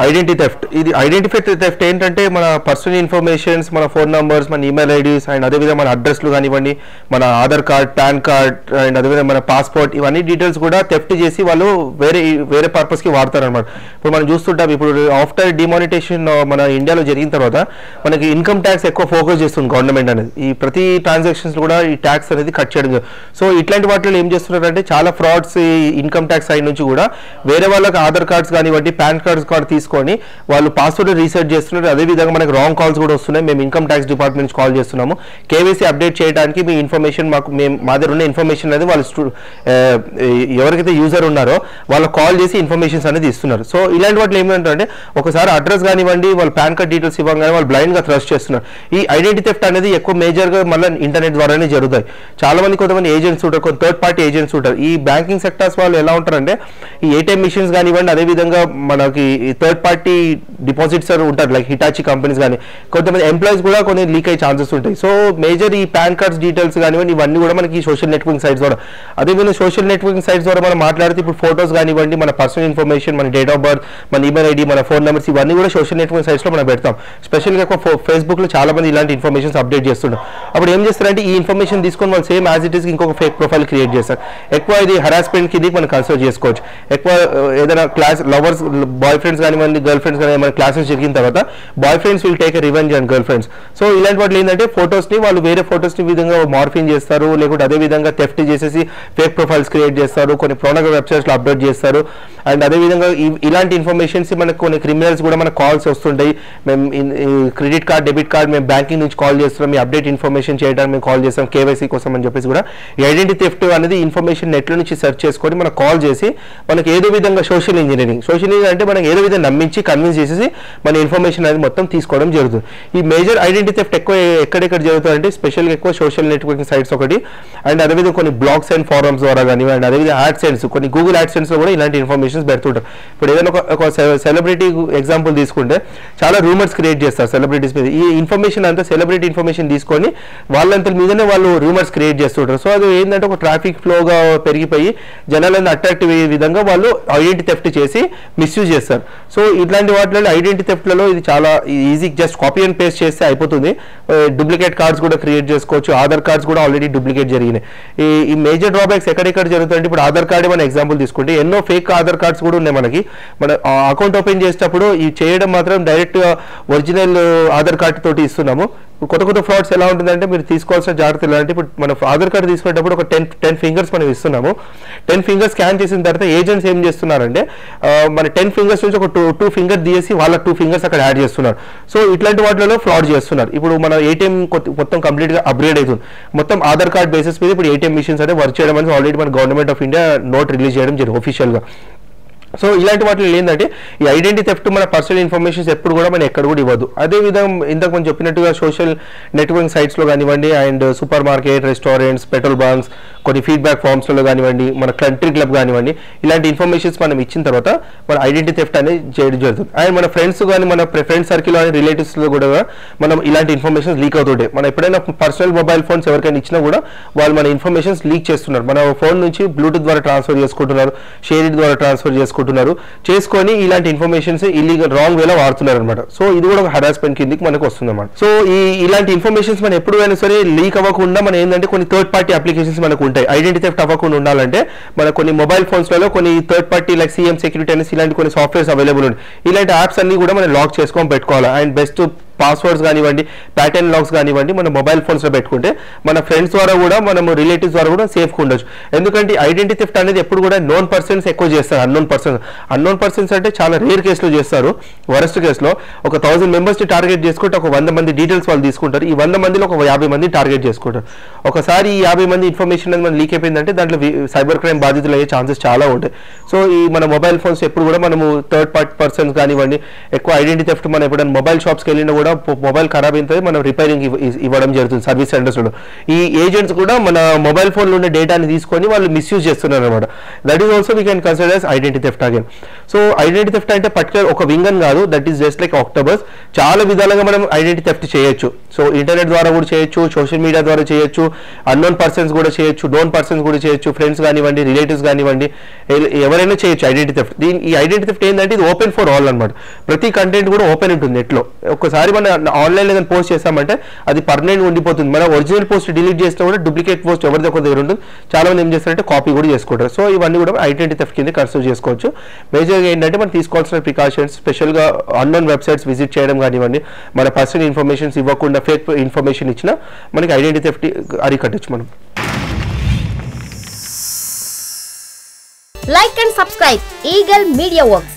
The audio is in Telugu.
Identity theft. ఇది ఐడెంటిఫై థెఫ్ట్ ఏంటంటే మన పర్సనల్ ఇన్ఫర్మేషన్స్, మన ఫోన్ నంబర్స్, మన ఈమెయిల్ ఐడీస్ అండ్ అదేవిధంగా మన అడ్రస్లు కానివ్వండి, మన Aadhaar card, pan card and అదేవిధంగా మన పాస్పోర్ట్, ఇవన్నీ డీటెయిల్స్ కూడా థెఫ్ట్ చేసి వాళ్ళు వేరే పర్పస్కి వాడతారనమాట. ఇప్పుడు మనం చూస్తుంటాం, ఇప్పుడు ఆఫ్టర్ డిమానిటైజేషన్ మన ఇండియాలో జరిగిన తర్వాత మనకి ఇన్కమ్ ట్యాక్స్ ఎక్కువ ఫోకస్ చేస్తుంది గవర్నమెంట్ అనేది. ఈ ప్రతి ట్రాన్సాక్షన్స్ కూడా ఈ ట్యాక్స్ అనేది కట్ చేయడం. సో ఇట్లాంటి వాటిలో ఏం చేస్తున్నారంటే చాలా ఫ్రాడ్స్ ఇన్కమ్ ట్యాక్స్ సైడ్ నుంచి కూడా వేరే వాళ్ళకి ఆధార్ కార్డ్స్ కానివ్వండి, పాన్ కార్డ్స్ తీసుకొని వాళ్ళు పాస్వర్డ్ రీసెట్ చేస్తున్నారు. అదేవిధంగా మనకి రాంగ్ కాల్స్ కూడా వస్తున్నాయి. మేము ఇన్కమ్ ట్యాక్స్ డిపార్ట్మెంట్ నుంచి కాల్ చేస్తున్నాము, కేవైసీ అప్డేట్ చేయడానికి మీ ఇన్ఫర్మేషన్ మా దగ్గర ఉన్న ఇన్ఫర్మేషన్ అనేది వాళ్ళు ఎవరికైతే యూజర్ ఉన్నారో వాళ్ళకి కాల్ చేసి ఇన్ఫర్మేషన్స్ అనేది ఇస్తున్నారు. సో ఇలాంటి వాటిలో ఏమంటే ఒకసారి అడ్రస్ కానివ్వండి, వాళ్ళ పాన్ కార్డ్ డీటెయిల్స్ ఇవ్వగానే వాళ్ళు బ్లైండ్గా ట్రస్ట్ చేస్తున్నారు. ఈ ఐడెంటిటీ థెఫ్ట్ అనేది ఎక్కువ మేజర్గా మళ్ళీ ఇంటర్నెట్ ద్వారానే జరుగుతాయి. చాలా మంది కొంతమంది ఏజెంట్స్ ఉంటారు, కొంత థర్డ్ పార్టీ ఏజెంట్స్ ఉంటారు. ఈ బ్యాంకింగ్ సెక్టర్స్ వాళ్ళు ఎలా ఉంటారంటే ఈ ఏటీఎం మిషన్స్ కానివ్వండి, అదేవిధంగా మనకి థర్డ్ పార్టీ డిపాజిట్స్ ఉంటారు లైక్ హిటాచి కంపెనీస్ కానీ, కొంతమంది ఎంప్లాయీస్ కూడా కొన్ని లీక్ అయ్యే ఛాన్సెస్ ఉంటాయి. సో మేజర్ ఈ పాన్ కార్డ్స్ డీటెయిల్స్ కానివ్వండి, ఇవన్నీ కూడా మనకి సోషల్ నెట్వర్కింగ్ సైట్స్ ద్వారా, అదేవిధంగా సోషల్ నెట్వర్కింగ్ సైట్స్ ద్వారా మనం మాట్లాడితే ఇప్పుడు ఫోటోస్ కానివ్వండి, మన పర్సనల్ ఇన్ఫర్మేషన్, మన డేట్ ఆఫ్ బర్త్, మన ఈమెయిల్ ఐడి, మన ఫోన్ నెంబర్స్, ఇవన్నీ కూడా సోషల్ నెట్వర్కింగ్ సైట్స్లో మనం పెడతాం. స్పెషల్గా ఎక్కువ ఫేస్బుక్లో చాలా మంది ఇలాంటి ఇన్ఫర్మేషన్స్ అప్డేట్ చేస్తుంటారు. అప్పుడు ఏం చేస్తారంటే ఈ ఇన్ఫర్మేషన్ తీసుకొని వాళ్ళు సేమ్ యాజ్ ఇట్ ఈస్ ఇంకొక ఫేక్ ప్రొఫైల్ క్రియేట్ చేస్తారు. ఎక్కువ ఇది హరాస్మెంట్ కింద మనం కన్సిడర్ చేసుకోవచ్చు. ఎక్కువ ఏదైనా క్లాస్ లవర్స్, బాయ్ ఫ్రెండ్స్ కానివ్వండి, గర్ల్ ఫ్రెండ్స్ కానీ మన క్లాసెస్ జరిగిన తర్వాత boyfriends will take a revenge and girlfriends. So ఇలాంటి వాటిలో ఏంటంటే ఫోటోస్ని వాళ్ళు వేరే ఫోటోస్ని విధంగా మార్ఫింగ్ చేస్తారు, లేకుంటే అదేవిధంగా థెఫ్ట్ చేసేసి ఫేక్ ప్రొఫైల్స్ క్రియేట్ చేస్తారు, కొన్ని ప్రొనోగ్రఫీ వెబ్సైట్స్లో అప్లోడ్ చేస్తారు. అండ్ అదేవిధంగా ఇలాంటి ఇన్ఫర్మేషన్స్ మనకు కొన్ని క్రిమినల్స్ కూడా మనకు కాల్స్ వస్తుంటాయి. మేము క్రెడిట్ కార్డ్, డెబిట్ కార్డ్ మేము బ్యాంకింగ్ నుంచి కాల్ చేస్తున్నాం, మీ అప్డేట్ ఇన్ఫర్మేషన్ చేయడానికి మేము కాల్ చేస్తాం, కేవైసీ కోసం అని చెప్పేసి కూడా. ఈ ఐడెంటిటీ థెఫ్ట్ అనేది ఇన్ఫర్మేషన్ నెట్లో నుంచి సెర్చ్ చేసుకొని మనకు కాల్ చేసి మనకి ఏదో విధంగా సోషల్ ఇంజనీరింగ్ అంటే మనం ఏదో విధంగా నమ్మించి కన్విన్స్ చేసేసి మన ఇన్ఫర్మేషన్ అనేది మొత్తం తీసుకోవడం జరుగుతుంది. ఈ మేజర్ ఐడెంటిటీ థెఫ్ట్ ఎక్కువ ఎక్కడెక్కడ జరుగుతుందంటే స్పెషల్గా ఎక్కువ సోషల్ నెట్వర్కింగ్ సైట్స్ ఒకటి, అండ్ అదేవిధంగా కొన్ని బ్లాగ్స్ అండ్ ఫారమ్స్ ద్వారా కానీ, అండ్ అదేవిధంగా యాడ్సెన్స్, కొన్ని గూగుల్ యాడ్సెన్స్లో కూడా ఇలాంటి ఇన్ఫర్మేషన్స్ పెడుతుంటారు. ఇప్పుడు ఏదైనా ఒక సెలబ్రిటీ ఎగ్జాంపుల్ తీసుకుంటే చాలా రూమర్స్ క్రియేట్ చేస్తారు సెలబ్రిటీస్ మీద. ఈ ఇన్ఫర్మేషన్ అంతా సెలబ్రిటీ ఇన్ఫర్మేషన్ తీసుకొని వాళ్ళంత మీదనే వాళ్ళు రూమర్స్ క్రియేట్ చేస్తుంటారు. సో అది ఏంటంటే ఒక ట్రాఫిక్ ఫ్లోగా పెరిగిపోయి జనాలను అట్రాక్టివ్ అయ్యే విధంగా వాళ్ళు ఐడెంటిటీ థెఫ్ట్ చేసి మిస్యూజ్ చేస్తారు. సో ఇట్లాంటి వాటిలో ఐడెంటిటీ థెఫ్ట్లలో ఇది చాలా easy, just copy and paste చేస్తే అయిపోతుంది. డూప్లికేట్ కార్డ్స్ కూడా క్రియేట్ చేసుకోవచ్చు. ఆధార్ కార్డ్స్ కూడా ఆల్రెడీ డూప్లికేట్ జరిగినాయి. ఈ మేజర్ డ్రాబ్యాక్స్ ఎక్కడెక్కడ జరుగుతాయంటే ఇప్పుడు ఆధార్ కార్డే మన ఎగ్జాంపుల్ తీసుకుంటే ఎన్నో ఫేక్ ఆధార్ కార్డ్స్ కూడా ఉన్నాయి మనకి. మన అకౌంట్ ఓపెన్ చేసేటప్పుడు ఇవి చేయడం మాత్రం డైరెక్ట్ ఒరిజినల్ ఆధార్ కార్డు తోటి ఇస్తున్నాము. కొత్త ఫ్రాడ్స్ ఎలా ఉంటుందంటే మీరు తీసుకోవాల్సిన జాగ్రత్తలు అంటే ఇప్పుడు మన ఆధార్ కార్డు తీసుకునేటప్పుడు ఒక 10 ఫింగర్స్ మనం ఇస్తున్నాము. 10 ఫింగర్స్ స్కాన్ చేసిన తర్వాత ఏజెంట్స్ ఏం చేస్తున్నారంటే మన 10 ఫింగర్స్ నుంచి ఒక 2 ఫింగర్ తీసి వాళ్ళ 2 ఫింగర్స్ అక్కడ యాడ్ చేస్తున్నారు. సో ఇట్లాంటి వాటిలో ఫ్రాడ్ చేస్తున్నారు. ఇప్పుడు మన ఏటీఎం మొత్తం కంప్లీట్గా అప్గ్రేడ్ అవుతుంది. మొత్తం ఆధార్ కార్డ్ బేసిస్ మీద ఇప్పుడు ఏటీఎం మిషన్స్ అయితే వర్క్ చేయడం అనేది ఆల్రెడీ మన government of India note release చేయడం జరిగింది ఒఫీషియల్గా. సో ఇలాంటి వాటిలో ఏంటంటే ఈ ఐడెంటిటీ థెఫ్ట్ మన పర్సనల్ ఇన్ఫర్మేషన్స్ ఎప్పుడు కూడా మనం ఎక్కడ కూడా ఇవ్వదు. అదేవిధంగా ఇంతకు మనం చెప్పినట్టుగా సోషల్ నెట్వర్కింగ్ సైట్స్లో కానివ్వండి, and super market, restaurants, petrol bunks, కొన్ని ఫీడ్బ్యాక్ ఫామ్స్లో కానివ్వండి, మన కంట్రీ క్లబ్ కానివ్వండి, ఇలాంటి ఇన్ఫర్మేషన్స్ మనం ఇచ్చిన తర్వాత మన ఐడెంటిటీ థెఫ్ట్ అనేది చేయడం జరుగుతుంది. అండ్ మన ఫ్రెండ్స్ కానీ మన ఫ్రెండ్ సర్కిల్ కానీ రిలేటివ్స్లో కూడా మనం ఇలాంటి ఇన్ఫర్మేషన్స్ లీక్ అవుతుంటాయి. మనం ఎప్పుడైనా పర్సనల్ మొబైల్ ఫోన్స్ ఎవరికైనా ఇచ్చినా కూడా వాళ్ళు మన ఇన్ఫర్మేషన్స్ లీక్ చేస్తున్నారు. మన ఫోన్ నుంచి బ్లూటూత్ ద్వారా ట్రాన్స్ఫర్ చేసుకుంటున్నారు, షేర్ ద్వారా ట్రాన్స్ఫర్ చేసుకొని ఇలాంటి ఇన్ఫర్మేషన్స్ ఇల్లీగల్ రాంగ్ వేలో వాడుతున్నారు అనమాట. సో ఇది కూడా ఒక హరాస్మెంట్ కిందకి మనకు వస్తుంది అనమాట. సో ఇలాంటి ఇన్ఫర్మేషన్స్ మనం ఎప్పుడైనా సరే లీక్ అవ్వకుండా మనం ఏంటంటే కొన్ని థర్డ్ పార్టీ అప్లికేషన్స్ మనకు ఉంటాయి. ఐడెంటిటీ థెఫ్ట్ అవ్వకుండా ఉండాలంటే మన కొన్ని మొబైల్ ఫోన్స్లలో కొన్ని third party like CM security అనేసి ఇలాంటి కొన్ని సాఫ్ట్వేర్స్ అవైలబుల్ ఉంటాయి. ఇలాంటి యాప్స్ అన్ని కూడా మనం లాక్ చేసుకొని పెట్టుకోవాలి. అండ్ బెస్ట్ పాస్వర్డ్స్ కానివ్వండి, ప్యాటర్న్ లాక్స్ కానివ్వండి మన మొబైల్ ఫోన్స్లో పెట్టుకుంటే మన ఫ్రెండ్స్ ద్వారా కూడా మనము రిలేటివ్స్ ద్వారా కూడా సేఫ్గా ఉండొచ్చు. ఎందుకంటే ఐడెంటిటీ థెఫ్ట్ అనేది ఎప్పుడు కూడా నోన్ పర్సన్స్ ఎక్కువ చేస్తారు. అన్నోన్ పర్సన్స్ అంటే చాలా రేర్ కేసులో చేస్తారు. వరస్ట్ కేసులో ఒక 1000 మెంబర్స్ని టార్గెట్ చేసుకుంటే ఒక 100 మంది డీటెయిల్స్ వాళ్ళు తీసుకుంటారు. ఈ 100 మందిలో ఒక 50 మంది టార్గెట్ చేసుకుంటారు. ఒకసారి ఈ 50 మంది ఇన్ఫర్మేషన్ అనేది మనం లీక్ అయిపోయిందంటే దాంట్లో సైబర్ క్రైమ్ బాధితులు అయ్యే ఛాన్సెస్ చాలా ఉంటాయి. సో ఈ మన మొబైల్ ఫోన్స్ ఎప్పుడు కూడా మనము థర్డ్ పార్టీ పర్సన్స్ కానివ్వండి, ఎక్కువ ఐడెంటిటీ థెఫ్ట్ మనం ఎప్పుడైనా మొబైల్ షాప్స్కి వెళ్ళినా కూడా కూడా మొబైల్ ఖరాబ్ అవుతుంది, మనం రిపేరింగ్ ఇవ్వడం జరుగుతుంది సర్వీస్ సెంటర్స్లో. ఈ ఏజెంట్స్ కూడా మన మొబైల్ ఫోన్లో ఉన్న డేటాని తీసుకొని వాళ్ళు మిస్యూజ్ చేస్తున్నారు అనమాట. That is also we can consider as identity theft again. So identity theft అంటే పర్టికులర్ ఒక వింగ్ అని కాదు, that is just like octopus. చాలా విధాలుగా మనం ఐడెంటిటీ థెఫ్ట్ చేయొచ్చు. సో ఇంటర్నెట్ ద్వారా కూడా చేయొచ్చు, సోషల్ మీడియా ద్వారా చేయొచ్చు, అన్నోన్ పర్సన్స్ కూడా చేయొచ్చు, నోన్ పర్సన్స్ కూడా చేయొచ్చు, ఫ్రెండ్స్ కానివ్వండి, రిలేటివ్స్ కానివ్వండి, ఎవరైనా చేయొచ్చు ఐడెంటిటీ థెఫ్ట్. ఈ ఐడెంటిటీ థెఫ్ట్ ఏంటంటే ఇది ఓపెన్ ఫర్ ఆల్ అనమాట. ప్రతి కంటెంట్ కూడా ఓపెన్ ఉంటుంది నెట్లో. ఒకసారి మనం ఆన్లైన్లో కానీ పోస్ట్ చేస్తామంటే అది పర్మనెంట్ ఉండిపోతుంది. మనం ఒరిజినల్ పోస్ట్ డిలీట్ చేసినా కూడా డూప్లికేట్ పోస్ట్ ఎవరిది ఒక దగ్గర ఉంటుంది. చాలా మంది ఏం చేస్తారంటే కాపీ కూడా చేసుకుంటారు. సో ఇవన్నీ కూడా ఐడెంటిటీ థెఫ్ట్ కింద కన్సిడర్ చేసుకోవచ్చు. మేజర్గా ఏంటంటే మనం తీసుకోవాల్సిన ప్రికాషన్స్, స్పెషల్గా అన్నోన్ వెబ్సైట్స్ విజిట్ చేయడం కానివ్వండి, మన పర్సనల్ ఇన్ఫర్మేషన్స్ ఇవ్వకుండా ఫేక్ ఇన్ఫర్మేషన్ ఇచ్చినా మనకి ఐడెంటిటీ థెఫ్ట్ అరికట్టచ్చు మనం. Like and subscribe Eagle Media Works.